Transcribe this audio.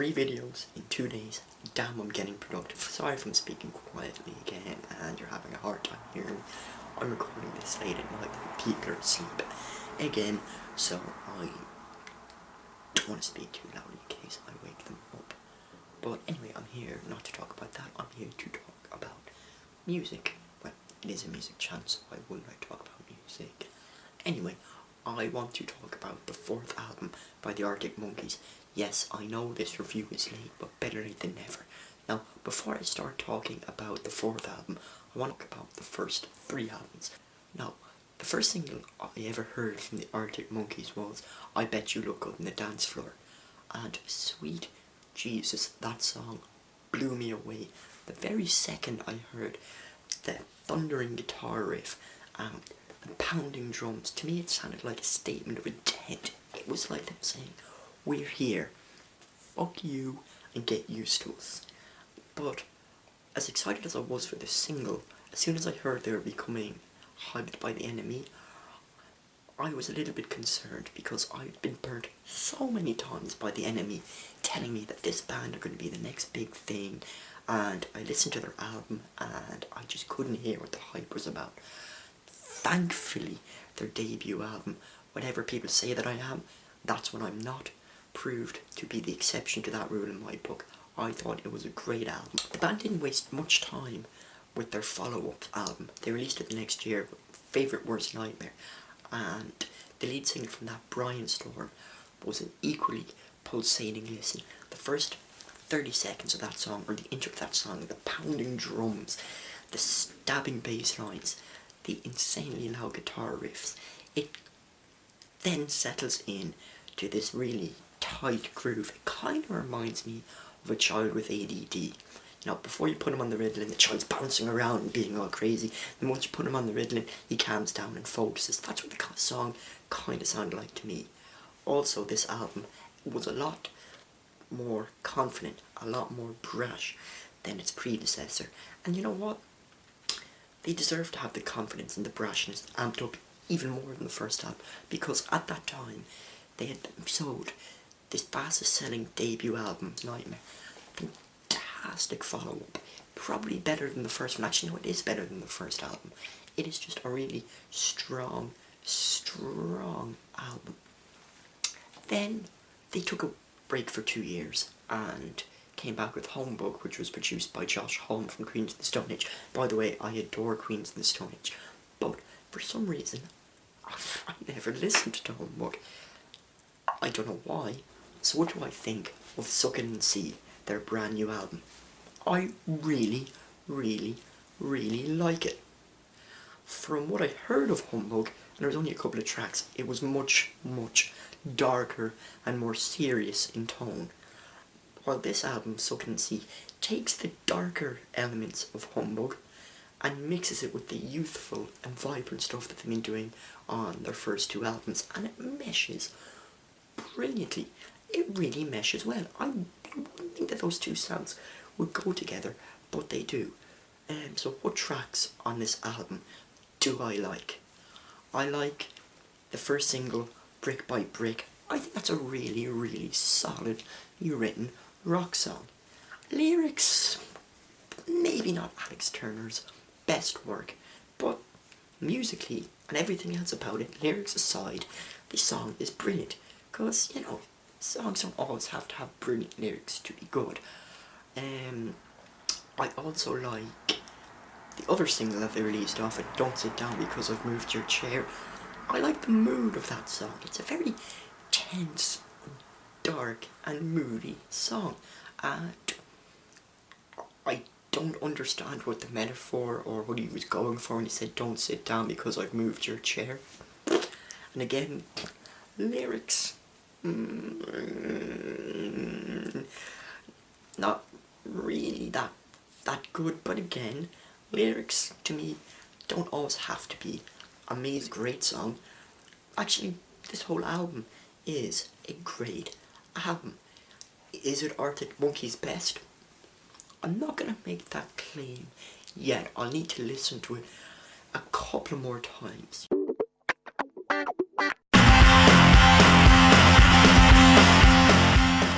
3 videos in 2 days. Damn, I'm getting productive. Sorry if I'm speaking quietly again and you're having a hard time hearing me. I'm recording this late at night when people are asleep again, so I don't want to speak too loud in case I wake them up. But anyway, I'm here not to talk about that. I'm here to talk about music. Well, it is a music channel, so why wouldn't I talk about music? Anyway, I want to talk about the 4th album by the Arctic Monkeys. Yes, I know this review is late, but better late than never. Now, before I start talking about the 4th album, I want to talk about the first 3 albums. Now, the first single I ever heard from the Arctic Monkeys was I Bet You Look Good on the Dance Floor. And sweet Jesus, that song blew me away. The very second I heard the thundering guitar riff and the pounding drums, to me it sounded like a statement of intent. It was like them saying, we're here, fuck you and get used to us. But as excited as I was for this single, as soon as I heard they were becoming hyped by the enemy, I was a little bit concerned because I'd been burnt so many times by the enemy telling me that this band are going to be the next big thing, and I listened to their album and I just couldn't hear what the hype was about. Thankfully, their debut album, whatever people say that I am, that's what I'm not, proved to be the exception to that rule in my book. I thought it was a great album. The band didn't waste much time with their follow-up album. They released it the next year, Favourite Worst Nightmare, and the lead singer from that, Brian Storm, was an equally pulsating listen. The first 30 seconds of that song, or the intro of that song, the pounding drums, the stabbing bass lines, the insanely loud guitar riffs, it then settles in to this really tight groove. It kind of reminds me of a child with ADD. You know, before you put him on the Ritalin, the child's bouncing around and being all crazy. And once you put him on the Ritalin, he calms down and focuses. That's what the song kind of sounded like to me. Also, this album was a lot more confident, a lot more brash than its predecessor. And you know what? They deserve to have the confidence and the brashness amped up even more than the first album, because at that time they had sold this fastest selling debut album, Nightmare. Fantastic follow-up, probably better than the first one. Actually no, it is better than the first album. It is just a really strong album. Then they took a break for 2 years and came back with Homebook, which was produced by Josh Homme from Queens of the Stone Age. By the way, I adore Queens of the Stone Age, but for some reason I never listened to Homebook. I don't know why. So what do I think of Suck It and See, their brand new album? I really like it. From what I heard of Humbug, and there was only a couple of tracks, it was much darker and more serious in tone. While this album, Suck It and See, takes the darker elements of Humbug and mixes it with the youthful and vibrant stuff that they've been doing on their first 2 albums, and it meshes brilliantly. It really meshes well. I wouldn't think that those 2 sounds would go together, but they do. So what tracks on this album do I like? I like the first single, Brick by Brick. I think that's a really solidly written rock song. Lyrics, maybe not Alex Turner's best work, but musically and everything else about it, lyrics aside, this song is brilliant. Because, you know, songs don't always have to have brilliant lyrics to be good. I also like the other single that they released off it, Don't Sit Down Because I've Moved Your Chair. I like the mood of that song. It's a very tense, dark and moody song. And I don't understand what the metaphor or what he was going for when he said don't sit down because I've moved your chair. And again, lyrics, not really that good, but again, lyrics to me don't always have to be amazing, great song. Actually, this whole album is a great album. Is it Arctic Monkeys' best? I'm not going to make that claim yet. I'll need to listen to it a couple more times.